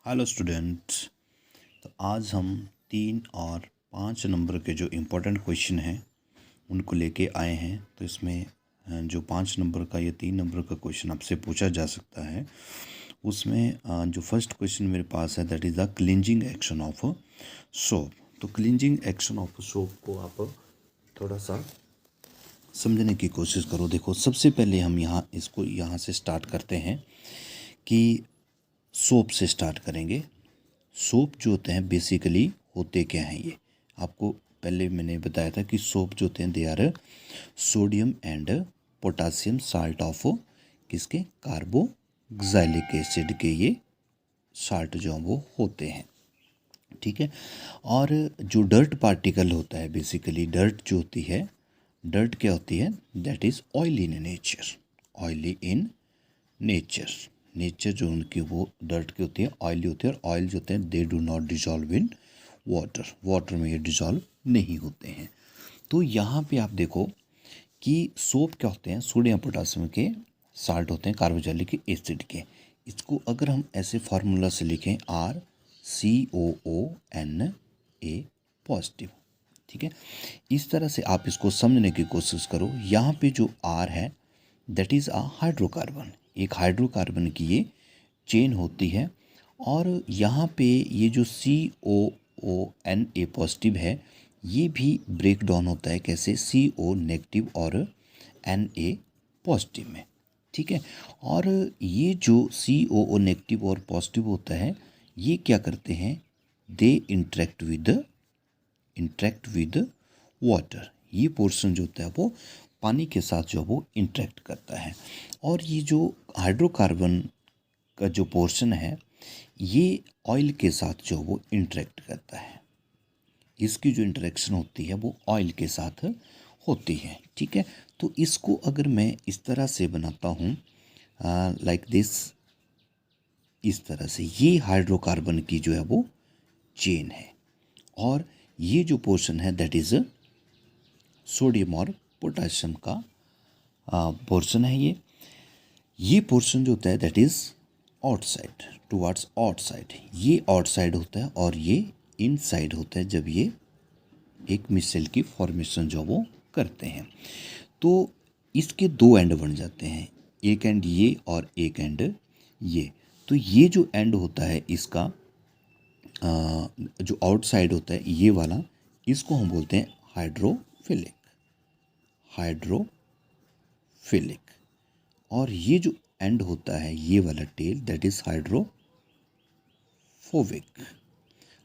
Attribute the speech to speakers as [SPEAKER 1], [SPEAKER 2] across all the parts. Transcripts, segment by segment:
[SPEAKER 1] Hello students. तो आज हम 3 और 5 नंबर के जो इम्पोर्टेंट क्वेश्चन हैं उनको लेके आए हैं। तो इसमें जो 5 नंबर का या 3 नंबर का क्वेश्चन आपसे पूछा जा सकता है, उसमें जो फर्स्ट क्वेश्चन मेरे पास है that is the cleansing action of soap. तो क्लिंजिंग एक्शन ऑफ सोप को आप थोड़ा सा समझने की कोशिश करो। देखो, सबसे पहले हम यहाँ से स्टार्ट करते हैं कि सोप से स्टार्ट करेंगे। सोप जो होते हैं बेसिकली होते क्या हैं, ये आपको पहले मैंने बताया था कि सोप जो होते हैं they are sodium and potassium salt of किसके, कार्बोक्सिलिक एसिड के ये साल्ट जो वो होते हैं। ठीक है। और जो डर्ट पार्टिकल होता है, बेसिकली डर्ट जो होती है, डर्ट क्या होती है, that is oily in nature. Oily in nature, nature जो उनकी वो डर्ट की होती है, ऑयली होती है। और ऑयल जो होते हैं they do not dissolve in water, water में ये डिजॉल्व नहीं होते हैं। तो यहाँ पे आप देखो कि सोप क्या होते हैं, सोडियम पोटासियम के साल्ट होते हैं, कार्बोक्सिलिक एसिड के। इसको अगर हम ऐसे फार्मूला से लिखें RCOONA पॉजिटिव। ठीक है, इस तरह से आप इसको समझने की कोशिश करो। यहाँ पे जो R है दैट इज़ अ हाइड्रोकार्बन, एक हाइड्रोकार्बन की ये चेन होती है। और यहाँ पे ये जो COONA पॉजिटिव है, ये भी ब्रेक डाउन होता है कैसे, CO नेगेटिव और Na पॉजिटिव में। ठीक है। और ये जो COO नेगेटिव और पॉजिटिव होता है, ये क्या करते हैं, दे इंटरेक्ट विद वाटर। ये पोर्शन जो होता है वो पानी के साथ जो वो इंटरेक्ट करता है। और ये जो हाइड्रोकार्बन का जो पोर्शन है, ये ऑयल के साथ जो वो इंटरेक्ट करता है। इसकी जो इंटरेक्शन होती है वो ऑयल के साथ होती है। ठीक है। तो इसको अगर मैं इस तरह से बनाता हूँ लाइक दिस, इस तरह से, ये हाइड्रोकार्बन की जो है वो चेन है। और ये जो पोर्शन है दैट इज़ सोडियम और पोटाशियम का पोर्शन है। ये पोर्शन जो होता है that is outside, towards outside. ये आउटसाइड होता है और ये इनसाइड होता है जब ये एक मिसेल की फॉर्मेशन जो वो करते हैं। तो इसके दो एंड बन जाते हैं, एक एंड ये और एक एंड ये। तो ये जो एंड होता है इसका जो आउटसाइड होता है ये वाला, इसको हम बोलते हैं हाइड्रोफिलिक, हाइड्रोफिलिक। और ये जो एंड होता है ये वाला टेल दैट इज हाइड्रोफोबिक।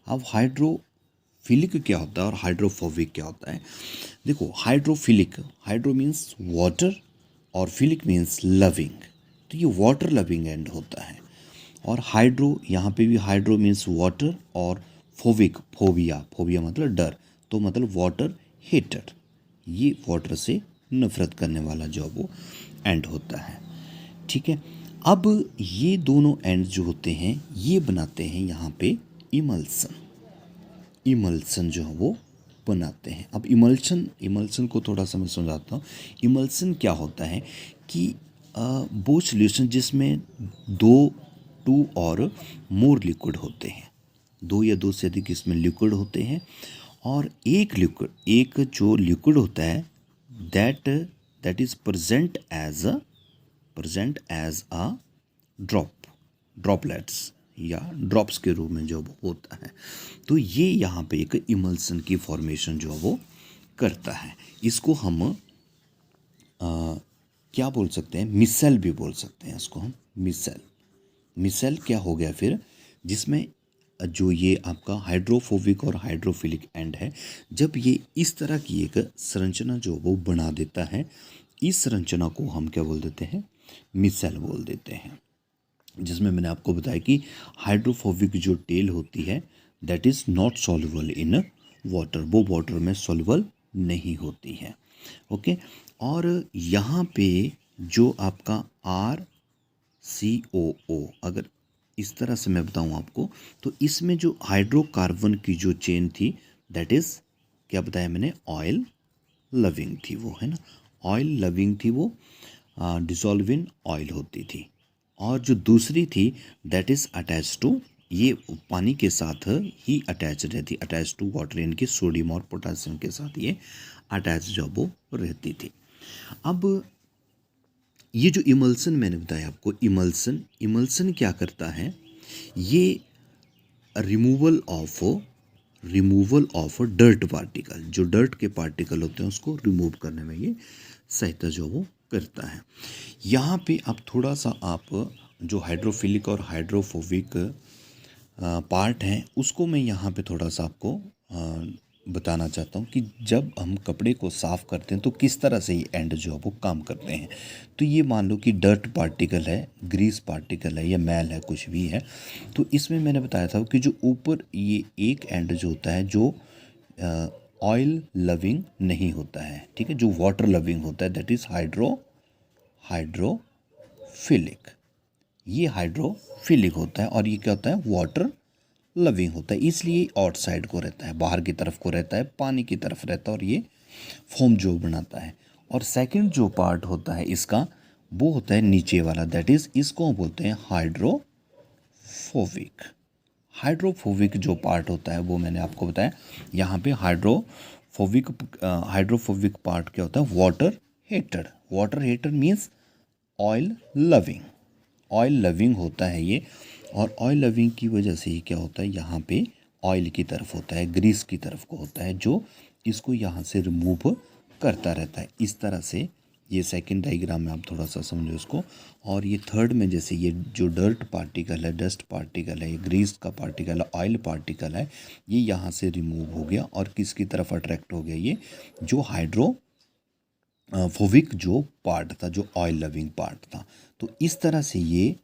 [SPEAKER 1] अब हाइड्रोफिलिक क्या होता है और हाइड्रोफोबिक क्या होता है, देखो हाइड्रोफिलिक, हाइड्रो मीन्स वाटर और फिलिक मीन्स लविंग, तो ये वाटर लविंग एंड होता है। और हाइड्रो, यहाँ पे भी हाइड्रो मीन्स वाटर, और फोबिक, फोबिया, फोबिया मतलब डर, तो मतलब वाटर हेटर, ये वाटर से नफरत करने वाला जो वो एंड होता है। ठीक है। अब ये दोनों एंड जो होते हैं ये बनाते हैं यहाँ पे इमल्सन, इमल्सन जो है वो बनाते हैं। अब इमल्सन को थोड़ा सा मैं समझाता हूँ। इमल्सन क्या होता है कि वो सॉल्यूशन जिसमें टू और मोर लिक्विड होते हैं, दो या दो से अधिक इसमें लिक्विड होते हैं। और एक जो लिक्विड होता है that is present as a droplets या ड्रॉप्स के रूप में जो वो होता है। तो ये यहाँ पे एक इमल्सन की फॉर्मेशन जो वो करता है। इसको हम क्या बोल सकते हैं, मिसेल भी बोल सकते हैं इसको हम, मिसेल। मिसेल क्या हो गया फिर, जिसमें जो ये आपका हाइड्रोफोबिक और हाइड्रोफिलिक एंड है, जब ये इस तरह की एक संरचना जो वो बना देता है, इस संरचना को हम क्या बोल देते हैं, मिसेल बोल देते हैं। जिसमें मैंने आपको बताया कि हाइड्रोफोबिक जो टेल होती है that is not soluble in water, वो वाटर में सॉल्युबल नहीं होती है। ओके। और यहाँ पे जो आपका RCOO, अगर इस तरह से मैं बताऊँ आपको, तो इसमें जो हाइड्रोकार्बन की जो चेन थी दैट इज़ क्या बताया मैंने, ऑयल लविंग थी वो, है ना, ऑयल लविंग थी वो, डिसॉल्व इन ऑयल होती थी। और जो दूसरी थी दैट इज़ अटैच टू ये पानी के साथ ही अटैच रहती, अटैच टू वाटर, यानी कि सोडियम और पोटासियम के साथ ये अटैच जो वो रहती थी। अब ये जो इमल्सन मैंने बताया आपको, इमल्सन क्या करता है, ये रिमूवल ऑफ डर्ट पार्टिकल, जो डर्ट के पार्टिकल होते हैं उसको रिमूव करने में ये सहायता जो वो करता है। यहाँ पे आप थोड़ा सा आप जो हाइड्रोफिलिक और हाइड्रोफोबिक पार्ट हैं उसको मैं यहाँ पे थोड़ा सा आपको बताना चाहता हूँ कि जब हम कपड़े को साफ़ करते हैं तो किस तरह से ये एंड जो है वो काम करते हैं। तो ये मान लो कि डर्ट पार्टिकल है, ग्रीस पार्टिकल है या मैल है, कुछ भी है, तो इसमें मैंने बताया था कि जो ऊपर ये एक एंड जो होता है जो ऑयल लविंग नहीं होता है, ठीक है, जो वाटर लविंग होता है, दैट इज़ हाइड्रोफिलिक। ये हाइड्रोफिलिक होता है और ये क्या होता है, वाटर लविंग होता है, इसलिए आउटसाइड को रहता है, बाहर की तरफ को रहता है, पानी की तरफ रहता है और ये फोम जो बनाता है। और सेकंड जो पार्ट होता है इसका वो होता है नीचे वाला, दैट इज इसको हम बोलते हैं हाइड्रोफोबिक। हाइड्रोफोबिक जो पार्ट होता है वो मैंने आपको बताया यहाँ पे हाइड्रोफोबिक पार्ट क्या होता है, water hater means oil loving होता है ये। और ऑयल लविंग की वजह से ही क्या होता है, यहाँ पे ऑयल की तरफ होता है, ग्रीस की तरफ को होता है, जो इसको यहाँ से रिमूव करता रहता है। इस तरह से ये सेकंड डायग्राम में आप थोड़ा सा समझो इसको। और ये थर्ड में जैसे ये जो डर्ट पार्टिकल है, डस्ट पार्टिकल है, ये ग्रीस का पार्टिकल है, ऑयल पार्टिकल है, ये यहाँ से रिमूव हो गया और किसकी तरफ अट्रैक्ट हो गया, ये जो फोबिक जो पार्ट था, जो ऑयल लविंग पार्ट था। तो इस तरह से ये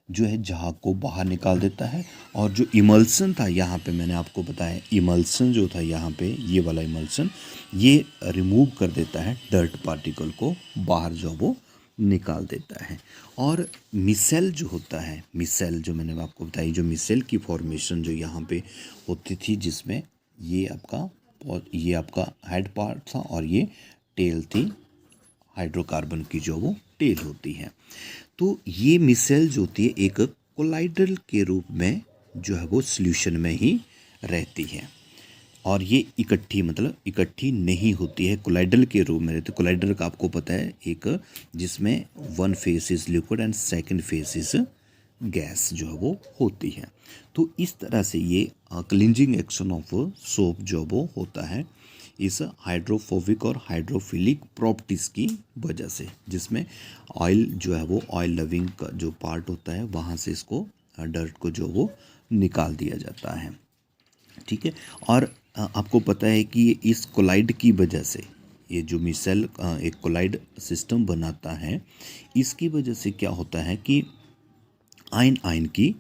[SPEAKER 1] जो है झाग को बाहर निकाल देता है। और जो इमल्सन था यहाँ पे मैंने आपको बताया, इमल्सन जो था यहाँ पे, ये वाला इमल्सन ये रिमूव कर देता है डर्ट पार्टिकल को, बाहर जो वो निकाल देता है। और मिसेल जो होता है, मिसेल जो मैंने आपको बताई, जो मिसेल की फॉर्मेशन जो यहाँ पे होती थी, जिसमें ये आपका हेड पार्ट था और ये टेल थी, हाइड्रोकार्बन की जो वो टेल होती है। तो ये मिसेल जो होती है एक कोलाइडल के रूप में जो है वो सॉल्यूशन में ही रहती है और ये इकट्ठी नहीं होती है, कोलाइडल के रूप में रहती है। कोलाइडल का आपको पता है एक, जिसमें one face is liquid and second face is gas जो है वो होती है। तो इस तरह से ये क्लिंजिंग एक्शन ऑफ सोप जो वो होता है इस हाइड्रोफोबिक और हाइड्रोफिलिक प्रॉपर्टीज़ की वजह से, जिसमें ऑयल जो है वो ऑयल लविंग का जो पार्ट होता है वहाँ से इसको डर्ट को जो वो निकाल दिया जाता है, ठीक है। और आपको पता है कि इस कोलाइड की वजह से ये जो मिसेल एक कोलाइड सिस्टम बनाता है, इसकी वजह से क्या होता है कि आयन की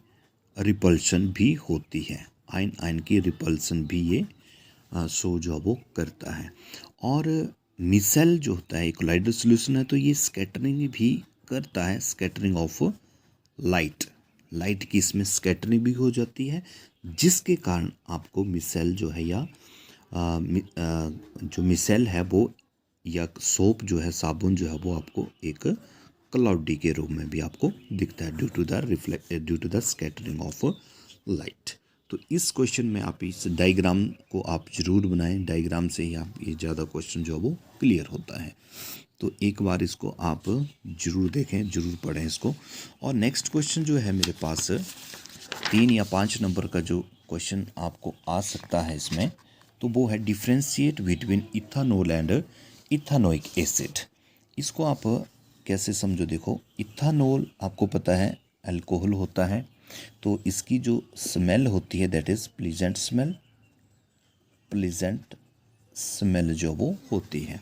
[SPEAKER 1] रिपल्शन भी होती है, आयन की रिपल्सन भी ये शो जो वो करता है। और मिसेल जो होता है एक कोलाइडल सॉल्यूशन है, तो ये स्कैटरिंग भी करता है, स्कैटरिंग ऑफ लाइट की इसमें स्कैटरिंग भी हो जाती है, जिसके कारण आपको मिसेल जो है या जो मिसेल है वो या सोप जो है, साबुन जो है वो आपको एक क्लाउडी के रूप में भी आपको दिखता है due to the scattering of light. तो इस क्वेश्चन में आप इस डायग्राम को आप ज़रूर बनाएं, डायग्राम से ही आप ये ज़्यादा क्वेश्चन जो है वो क्लियर होता है। तो एक बार इसको आप ज़रूर देखें, ज़रूर पढ़ें इसको। और नेक्स्ट क्वेश्चन जो है मेरे पास 3 या 5 नंबर का जो क्वेश्चन आपको आ सकता है इसमें, तो वो है differentiate between ethanol and ethanoic acid. इसको आप कैसे समझो, देखो इथानॉल आपको पता है अल्कोहल होता है, तो इसकी जो स्मेल होती है दैट इज़ प्लीजेंट स्मेल जो वो होती है।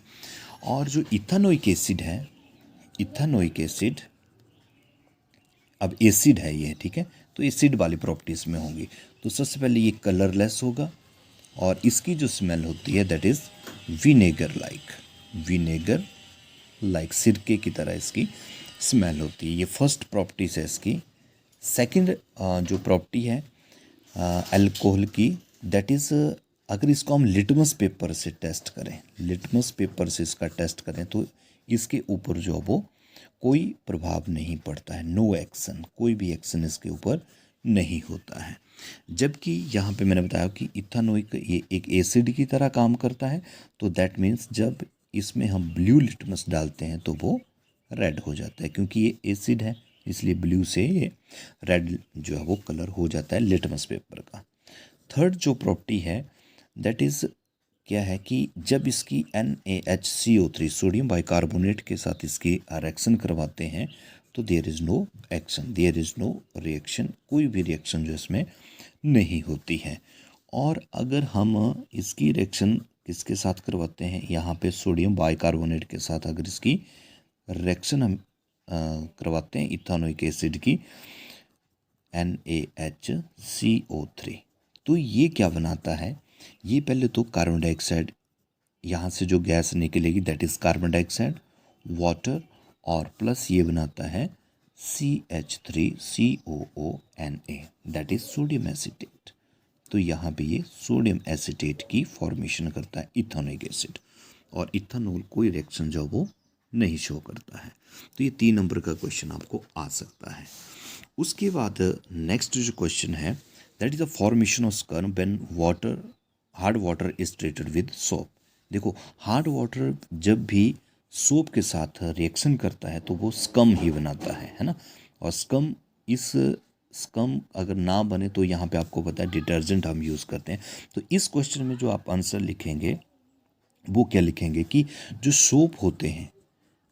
[SPEAKER 1] और जो इथानोइक एसिड है, इथानोइक एसिड अब एसिड है ये, ठीक है, तो एसिड वाली प्रॉपर्टीज़ में होंगी। तो सबसे पहले ये कलरलेस होगा और इसकी जो स्मेल होती है दैट इज़ विनेगर लाइक सिरके की तरह इसकी स्मेल होती है। ये फर्स्ट प्रॉपर्टीज़ है इसकी। सेकंड जो प्रॉपर्टी है अल्कोहल की, दैट इज़ अगर इसको हम लिटमस पेपर से टेस्ट करें, लिटमस पेपर से इसका टेस्ट करें, तो इसके ऊपर जो वो कोई प्रभाव नहीं पड़ता है, नो एक्शन, कोई भी एक्शन इसके ऊपर नहीं होता है। जबकि यहाँ पे मैंने बताया कि इथानोइक ये एक एसिड की तरह काम करता है, तो दैट मीन्स जब इसमें हम ब्लू लिटमस डालते हैं तो वो रेड हो जाता है, क्योंकि ये एसिड है इसलिए ब्लू से ये रेड जो है वो कलर हो जाता है लिटमस पेपर का। थर्ड जो प्रॉपर्टी है दैट इज़ क्या है कि जब इसकी NaHCO3 सोडियम बाइकार्बोनेट के साथ इसकी रिएक्शन करवाते हैं तो there is no action, there is no reaction, कोई भी रिएक्शन जो इसमें नहीं होती है। और अगर हम इसकी रिएक्शन किसके साथ करवाते हैं, यहाँ पे सोडियम बाइकार्बोनेट के साथ अगर इसकी रिएक्शन हम करवाते हैं इथानोइक एसिड की NaHCO3, तो ये क्या बनाता है, ये पहले तो कार्बन डाइऑक्साइड यहाँ से जो गैस निकलेगी that is carbon dioxide, water और प्लस ये बनाता है CH3COONA that is sodium acetate. तो यहाँ पे ये सोडियम एसीटेट की फॉर्मेशन करता है इथानोइक एसिड, और इथानॉल कोई रिएक्शन जो वो नहीं शो करता है। तो ये 3 नंबर का क्वेश्चन आपको आ सकता है। उसके बाद नेक्स्ट जो क्वेश्चन है that is the formation of sperm when water hard water is treated with soap. देखो हार्ड वाटर जब भी सोप के साथ रिएक्शन करता है तो वो स्कम ही बनाता है ना। और स्कम अगर ना बने तो यहाँ पे आपको पता है डिटर्जेंट हम यूज़ करते हैं। तो इस क्वेश्चन में जो आप आंसर लिखेंगे वो क्या लिखेंगे कि जो सोप होते हैं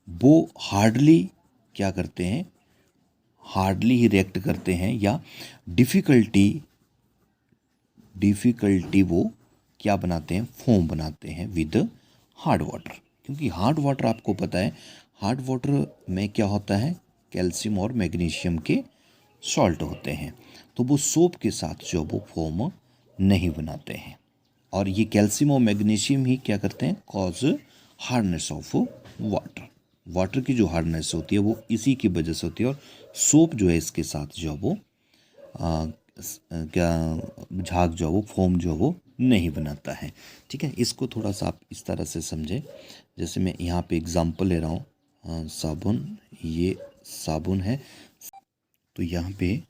[SPEAKER 1] वो हार्डली क्या करते हैं, हार्डली ही रिएक्ट करते हैं, या डिफ़िकल्टी वो क्या बनाते हैं, फोम बनाते हैं विद हार्ड वाटर। क्योंकि हार्ड वाटर आपको पता है हार्ड वाटर में क्या होता है, कैल्शियम और मैग्नीशियम के सॉल्ट होते हैं, तो वो सोप के साथ जो वो फोम नहीं बनाते हैं। और ये कैल्शियम और मैग्नीशियम ही क्या करते हैं, cause hardness of water. Water की जो हार्डनेस होती है वो इसी की वजह से होती है, और सोप जो है इसके साथ जो वो क्या झाग जो वो फोम जो वो नहीं बनाता है। ठीक है, इसको थोड़ा सा आप इस तरह से समझें। जैसे मैं यहाँ पे एग्जांपल ले रहा हूँ, साबुन, ये साबुन है, तो यहाँ पे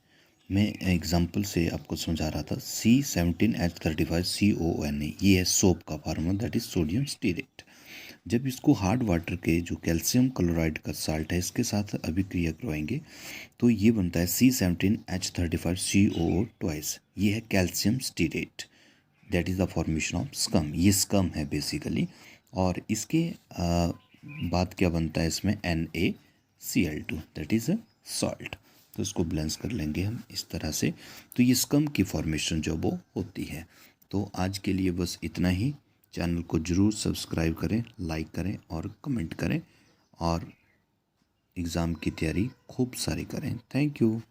[SPEAKER 1] मैं एग्जांपल से आपको समझा रहा था C17H35COONA, ये है सोप का formula that is sodium stearate. जब इसको हार्ड वाटर के जो कैल्शियम क्लोराइड का साल्ट है इसके साथ अभिक्रिया करवाएंगे तो ये बनता है C17H35COO ट्वाइस, ये है calcium stearate, that is the formation of scum. ये स्कम है बेसिकली। और इसके बाद क्या बनता है इसमें NaCl2 दैट इज़ सॉल्ट। तो इसको बैलेंस कर लेंगे हम इस तरह से, तो ये स्कम की फॉर्मेशन जो वो होती है। तो आज के लिए बस इतना ही। चैनल को ज़रूर सब्सक्राइब करें, लाइक करें और कमेंट करें, और एग्ज़ाम की तैयारी खूब सारी करें। Thank you.